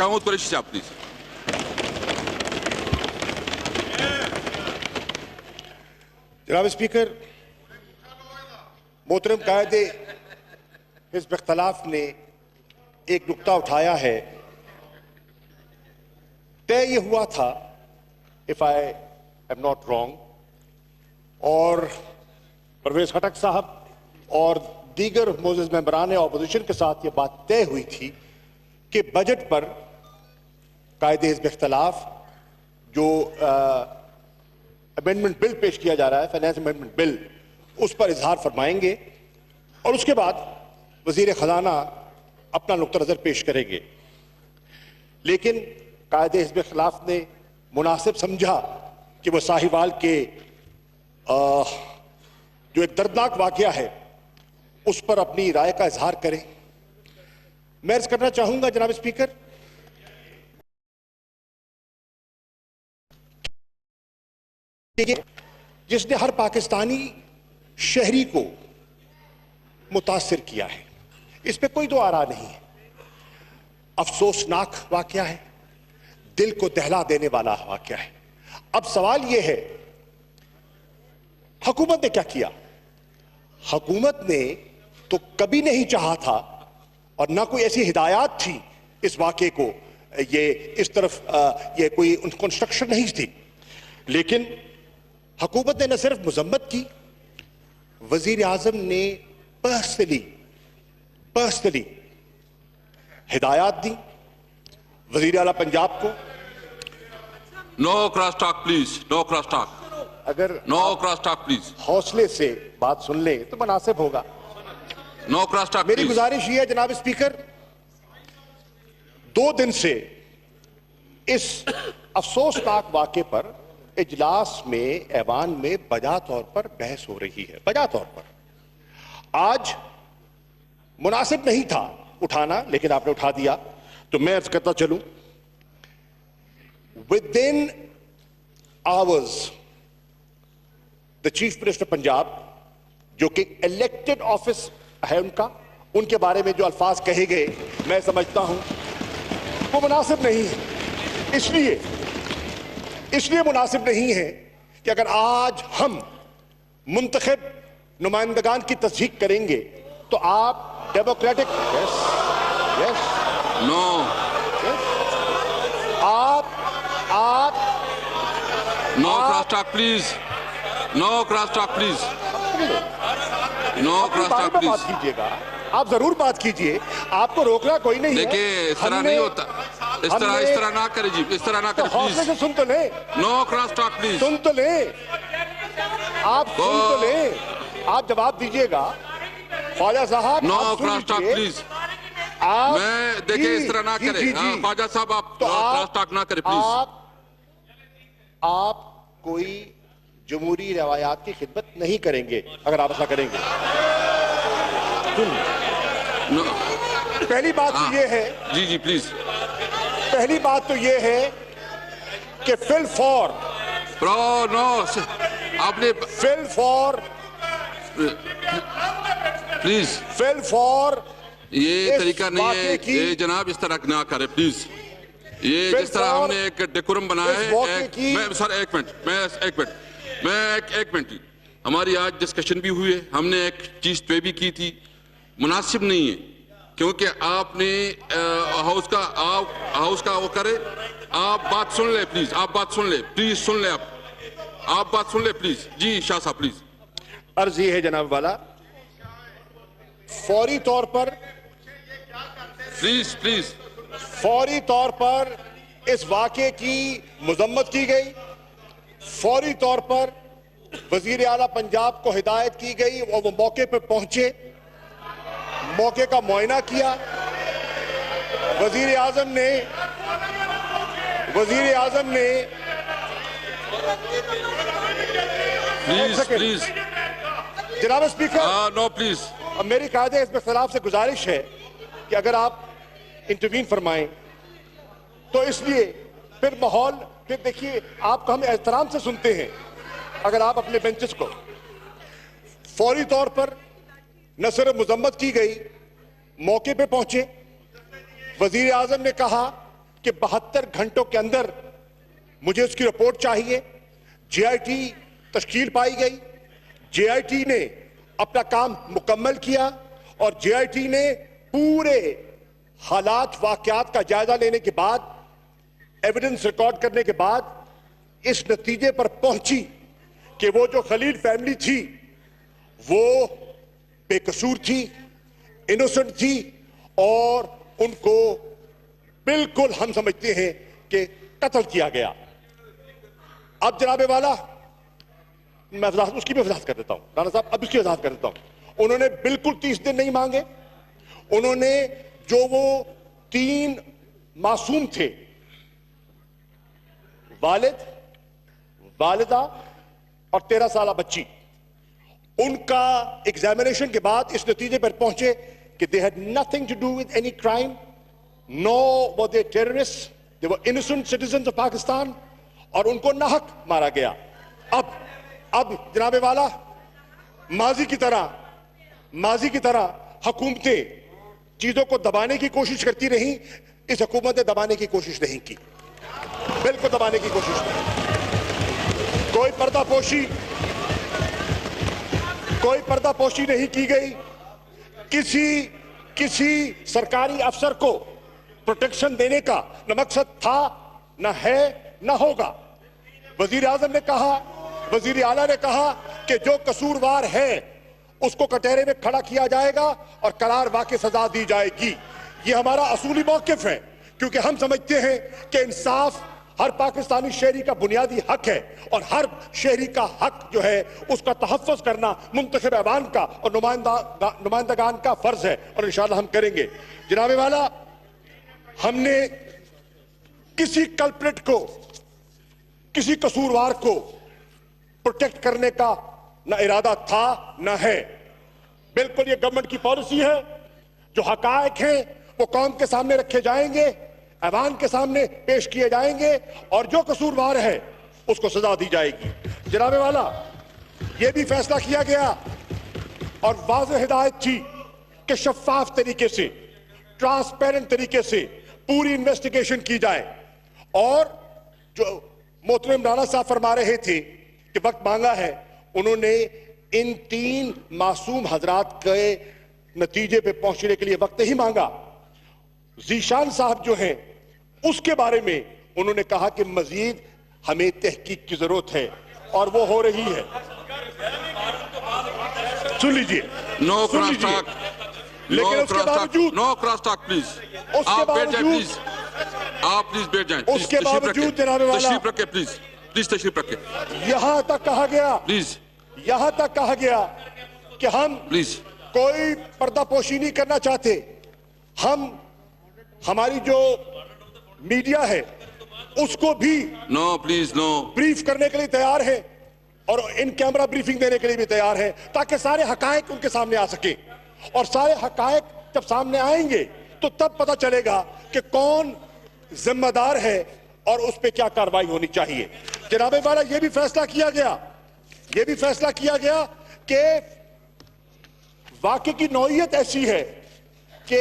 शाहमूद कुरैशी साहब प्लीज। जनाब स्पीकर, मोहतरम कायदे हिज़्ब इख्तिलाफ ने एक नुक्ता उठाया है। तय ये हुआ था, if I am not wrong, और परवेज खटक साहब और दीगर मोअज़्ज़ज़ मेंबरान ऑपोजिशन के साथ ये बात तय हुई थी कि बजट पर कायदे हिज़्ब इख्तिलाफ जो अमेंडमेंट बिल पेश किया जा रहा है, फाइनेंस अमेंडमेंट बिल, उस पर इजहार फरमाएंगे और उसके बाद वजीर खजाना अपना नुक्ता नजर पेश करेंगे। लेकिन कायदे हिज़्ब इख्तिलाफ ने मुनासिब समझा कि वह साहिवाल के जो एक दर्दनाक वाकया है उस पर अपनी राय का इजहार करें। मैं अर्ज करना चाहूंगा जनाब स्पीकर, जिसने हर पाकिस्तानी शहरी को मुतासिर किया है, इस पे कोई दो आरा नहीं है। अफसोसनाक वाकया है, दिल को दहला देने वाला वाकया है। अब सवाल यह है, हुकूमत ने क्या किया? हुकूमत ने तो कभी नहीं चाहा था और ना कोई ऐसी हिदायत थी इस वाकये को, ये इस तरफ ये कोई कंस्ट्रक्शन नहीं थी। लेकिन हुकूमत ने न सिर्फ मजम्मत की, वजीर आजम ने पर्सनली हिदायत दी वजीर आला पंजाब को। No cross talk please, no cross talk. अगर नो क्रॉस टॉक प्लीज, हौसले से बात सुन ले तो मुनासिब होगा। No cross talk. मेरी गुजारिश ये है जनाब स्पीकर, 2 दिन से इस अफसोसनाक वाक़े पर इजलास में, ऐवान में बजा तौर पर बहस हो रही है। बजा तौर पर आज मुनासिब नहीं था उठाना, लेकिन आपने उठा दिया, तो मैं अर्ज करता चलूं, within hours the chief minister Punjab, जो कि इलेक्टेड ऑफिस है उनका, उनके बारे में जो अल्फाज कहे गए, मैं समझता हूं वो मुनासिब नहीं है। इसलिए मुनासिब नहीं है कि अगर आज हम मुंतखब नुमाइंदगान की तस्दीक करेंगे तो आप डेमोक्रेटिक नो आप no cross talk please, no cross talk please, no cross talk please. बात कीजिएगा, आप जरूर बात कीजिए, आपको रोकना कोई नहीं है। देखिए इस तरह नहीं होता, इस तरह ना करे जी, इस तरह ना करे प्लीज। हौसले से सुन तो ले, नो क्रॉस टॉक प्लीज, सुन तो ले, आप सुन तो ले, आप जवाब दीजिएगा। Khwaja Sahab, no cross talk please. मैं देखिए इस तरह ना करे ख्वाजा साहब, आप क्रॉस टॉक ना करे प्लीज। आप कोई जमहूरी रवायात की खिदमत नहीं करेंगे अगर आप ऐसा करेंगे। पहली बात तो ये है, जी प्लीज, पहली बात तो ये है कि फिल फॉर आपने फिल फॉर प्लीज, फिल फॉर ये तरीका नहीं है ये जनाब, इस तरह ना करे प्लीज। ये जिस तरह हमने एक डेकोरम बनाया है, मैं सर एक मिनट, हमारी आज डिस्कशन भी हुई है, हमने एक चीज पे भी की थी, मुनासिब नहीं है क्योंकि आपने हाउस का वो करे। आप बात सुन ले प्लीज, आप बात सुन ले प्लीज, सुन ले आप बात सुन ले प्लीज। जी शाह साहब प्लीज। अर्ज ये है जनाब वाला, फौरी तौर पर प्लीज फौरी तौर पर इस वाक़े की मजम्मत की गई। फौरी तौर पर वजीर आला पंजाब को हिदायत की गई और वो मौके पर पहुंचे, मौके का मुआयना किया। वजीर आजम ने प्लीज जनाब स्पीकर, नो प्लीज। अब मेरी कायदे इसमें खिलाफ से गुजारिश है कि अगर आप इंटरवीन फरमाएं तो इसलिए फिर माहौल, फिर देखिए आपको हम एहतराम से सुनते हैं। अगर आप अपने बेंचेस को फौरी तौर पर न सिर्फ मजम्मत की गई, मौके पे पहुंचे, वजीर आजम ने कहा कि 72 घंटों के अंदर मुझे उसकी रिपोर्ट चाहिए। जेआईटी तश्कील पाई गई, जेआईटी ने अपना काम मुकम्मल किया और जेआईटी ने पूरे हालात वाकयात का जायजा लेने के बाद, एविडेंस रिकॉर्ड करने के बाद इस नतीजे पर पहुंची कि वो जो खलील फैमिली थी वो बेकसूर थी, इनोसेंट थी और उनको बिल्कुल हम समझते हैं कि कत्ल किया गया। अब जनाबे वाला मैं उसकी भी वजाहत कर देता हूं, राणा साहब अब इसकी वजाहत कर देता हूं। उन्होंने बिल्कुल 30 दिन नहीं मांगे। उन्होंने जो वो 3 मासूम थे, वालिद, वालिदा और 13 साल बच्ची, उनका एग्जामिनेशन के बाद इस नतीजे पर पहुंचे कि they had nothing to do with any crime, no were they terrorist, they were innocent citizens of Pakistan और उनको नाहक मारा गया। अब जनाबे वाला माजी की तरह हुकूमतें चीजों को दबाने की कोशिश करती रही, इस हुकूमत ने दबाने की कोशिश नहीं की, बिल्कुल दबाने की कोशिश नहीं। कोई पर्दापोशी नहीं की गई। किसी सरकारी अफसर को प्रोटेक्शन देने का न मकसद था, न है, न होगा। वजीर आजम ने कहा, वजीर आला ने कहा कि जो कसूरवार है उसको कटहरे में खड़ा किया जाएगा और करार वाक़ई सजा दी जाएगी। ये हमारा असूली मौक़िफ़ है, क्योंकि हम समझते हैं कि इंसाफ हर पाकिस्तानी शहरी का बुनियादी हक है और हर शहरी का हक जो है उसका तहफ़्फ़ुज़ करना मुंतखब ऐवान का और नुमाइंदगान का फर्ज है और इंशाअल्लाह हम करेंगे। जनाबे वाला, हमने किसी कल्प्रिट को, किसी कसूरवार को प्रोटेक्ट करने का न इरादा था न है। बिल्कुल ये गवर्नमेंट की पॉलिसी है। जो हकायक हैं वो कौम के सामने रखे जाएंगे, ऐवान के सामने पेश किए जाएंगे और जो कसूरवार है उसको सजा दी जाएगी। जनाबे वाला, ये भी फैसला किया गया और वाज़ेह हिदायत थी कि शफाफ तरीके से, ट्रांसपेरेंट तरीके से पूरी इन्वेस्टिगेशन की जाए। और जो मोहतरम राणा साहब फरमा रहे थे कि वक्त मांगा है, उन्होंने इन 3 मासूम हजरात के नतीजे पे पहुंचने के लिए वक्त ही मांगा। जीशान साहब जो हैं उसके बारे में उन्होंने कहा कि मजीद हमें तहकीक की जरूरत है और वो हो रही है। सुन लीजिए, नो क्रॉस टॉक, लेकिन उसके बावजूद, नो क्रॉस टॉक प्लीज, आप बैठ जाएं प्लीज, आप प्लीज बैठ जाएं। उसके बावजूद जनाब वाला तशरीफ रखें प्लीज तशरीफ रखें। यहां तक कहा गया, प्लीज यहां तक कहा गया कि हम प्लीज कोई पर्दापोशी नहीं करना चाहते। हम हमारी जो मीडिया है उसको भी नो प्लीज नो ब्रीफ करने के लिए तैयार है और इन कैमरा ब्रीफिंग देने के लिए भी तैयार है, ताकि सारे हकायक उनके सामने आ सके। और सारे हकायक जब सामने आएंगे तो तब पता चलेगा कि कौन जिम्मेदार है और उस पर क्या कार्रवाई होनी चाहिए। जनाबे वाला, यह भी फैसला किया गया कि वाकई की नौइयत ऐसी है कि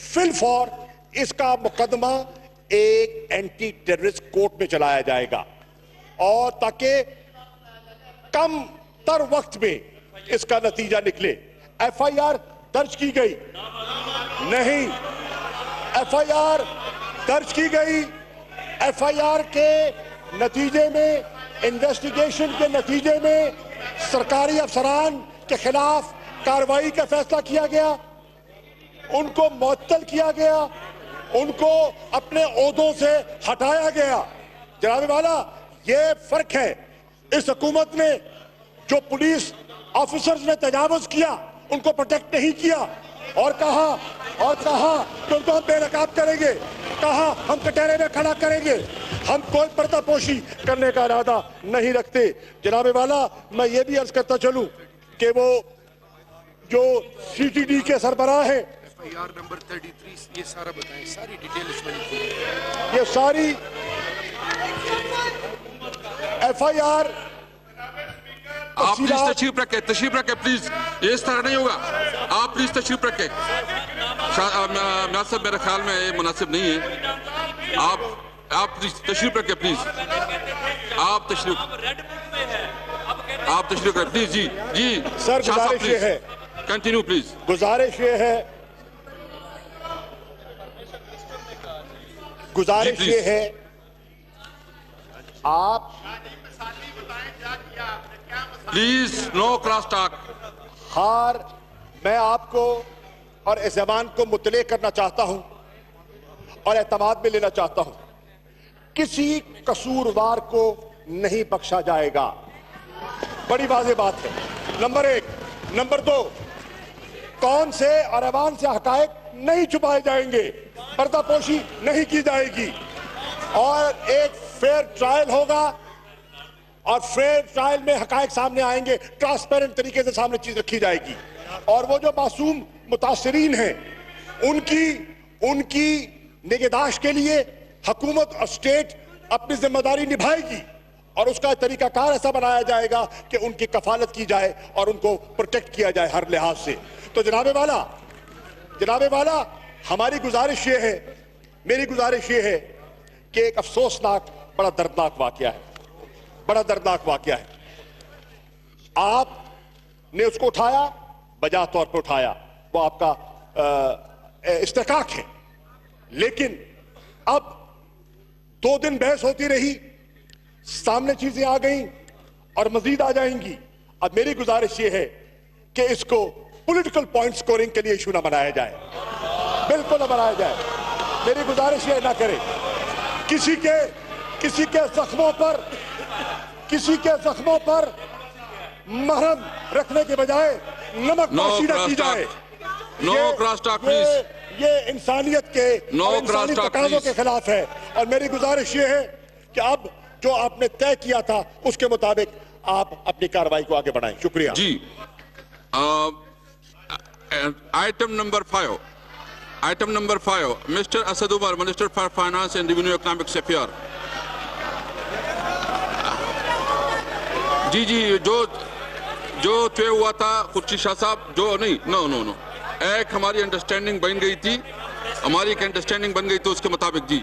फिलफौर इसका मुकदमा एक एंटी टेररिस्ट कोर्ट में चलाया जाएगा और ताकि कम तर वक्त में इसका नतीजा निकले। एफआईआर दर्ज की गई नहीं, एफआईआर दर्ज की गई। एफआईआर के नतीजे में, इन्वेस्टिगेशन के नतीजे में सरकारी अफसरान के खिलाफ कार्रवाई का फैसला किया गया, उनको मुअत्तल किया गया, उनको अपने ओहदों से हटाया गया। जनाब वाला, ये फर्क है। इस हुकूमत ने जो पुलिस ऑफिसर्स ने तजावुज किया उनको प्रोटेक्ट नहीं किया और कहा कि उनको हम बेनकाब करेंगे, कहा हम कटहरे में खड़ा करेंगे। हम कोई पर्दापोशी करने का इरादा नहीं रखते। जनाब वाला, मैं ये भी अर्ज करता चलूं कि वो जो सीटीडी के सरबराह है, एफआईआर नंबर 33, ये सारा बताएं, सारी डिटेल इसमें लिखी है। ये सारी एफआईआर आप प्लीज तशरीफ रखें प्लीज, ये इस तरह नहीं होगा। आप प्लीज तशरीफ रखें। नासिब, मेरे ख्याल में ये मुनासिब नहीं है। आप तशरीफ रखें प्लीज, आप तशरीफ रखें प्लीज। जी जी सर, गुजारिश ये है, कंटिन्यू प्लीज। गुजारिश ये है आप प्लीज नो क्रॉस टॉक। मैं आपको और इस जबान को मुतले करना चाहता हूं और एतमाद में लेना चाहता हूं, किसी कसूरवार को नहीं बख्शा जाएगा। बड़ी वाज़ेह बात है, नंबर एक। नंबर दो, कौन से और अवाम से हकायक नहीं छुपाए जाएंगे, पर्दापोशी नहीं की जाएगी और एक फेयर ट्रायल होगा और फेयर ट्रायल में हकायक सामने आएंगे, ट्रांसपेरेंट तरीके से सामने चीज रखी जाएगी और वो जो मासूम मुतासरीन हैं उनकी निगहदाश्त के लिए हुकूमत और स्टेट अपनी जिम्मेदारी निभाएगी और उसका तरीकाकार ऐसा बनाया जाएगा कि उनकी कफालत की जाए और उनको प्रोटेक्ट किया जाए हर लिहाज से। तो जनाबे वाला हमारी गुजारिश ये है, मेरी गुजारिश ये है कि एक अफसोसनाक बड़ा दर्दनाक वाकया है। आपने उसको उठाया, बजा तौर पर उठाया, वो आपका इस्तेकाक है, लेकिन अब 2 दिन बहस होती रही, सामने चीजें आ गई और मजीद आ जाएंगी। अब मेरी गुजारिश ये है कि इसको पॉलिटिकल पॉइंट स्कोरिंग के लिए इशू ना बनाया जाए, बिल्कुल ना बनाया जाए। मेरी गुजारिश ये ना करें, किसी के जख्मों पर मरहम रखने के बजाय नमक पाशीदा की जाए। No cross talk please. ये इंसानियत के और इंसानी तकाज़ों के खिलाफ है और मेरी गुजारिश ये है कि अब जो आपने तय किया था उसके मुताबिक आप अपनी कार्रवाई को आगे बढ़ाएं। शुक्रिया जी। Item number 5, mister Asad Umar, minister for finance and revenue economics affair. जी जो तय हुआ था खुर्शीद शाह साहब, जो नहीं नो एक हमारी अंडरस्टैंडिंग बन गई थी, उसके मुताबिक जी